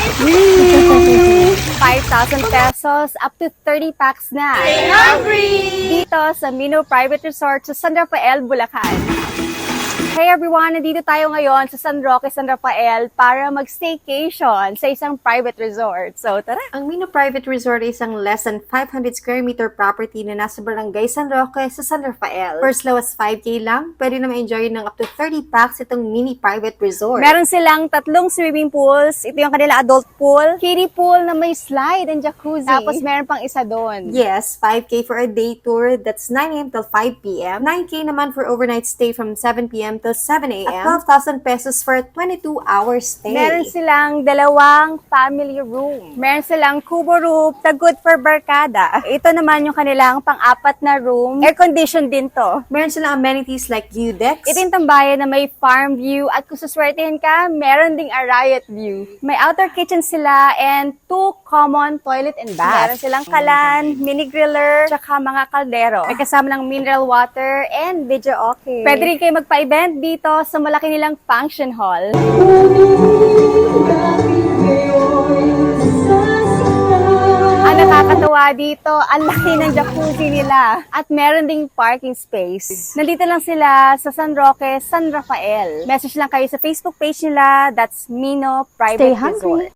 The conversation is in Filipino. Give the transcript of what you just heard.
5,000 pesos up to 30 packs na. Stay hungry! Dito sa Mino Private Resort sa San Rafael, Bulacan. Hey everyone! Nandito tayo ngayon sa San Roque, San Rafael para mag-staycation sa isang private resort. So tara! Ang Mino Private Resort ay isang less than 500 square meter property na nasa Barangay San Roque sa San Rafael. First low as 5K lang, pwede na ma-enjoy ng up to 30 packs itong mini private resort. Meron silang 3 swimming pools. Ito yung kanila adult pool. Kiddie pool na may slide and jacuzzi. Tapos meron pang isa doon. Yes, 5K for a day tour, that's 9 a.m. till 5 p.m. 9K naman for overnight stay from 7 p.m. till 7 a.m. At 12,000 pesos for a 22-hour stay. Meron silang 2 family room. Meron silang kubo room na good for barkada. Ito naman yung kanilang pang-apat na room. Air-conditioned din to. Meron silang amenities like view decks. Ito yung tambayan na may farm view at kung suswertehin ka, meron ding Arayat view. May outdoor kitchen sila and 2 common toilet and bath. Meron silang kalan, mini griller, tsaka mga kaldero. May kasama ng mineral water and video okay. Pwede rin kayo magpa-event dito sa malaki nilang function hall. Ang nakakatawa dito, ang laki ng jacuzzi nila. At meron ding parking space. Nandito lang sila sa San Roque, San Rafael. Message lang kayo sa Facebook page nila, that's Mino Private Resort.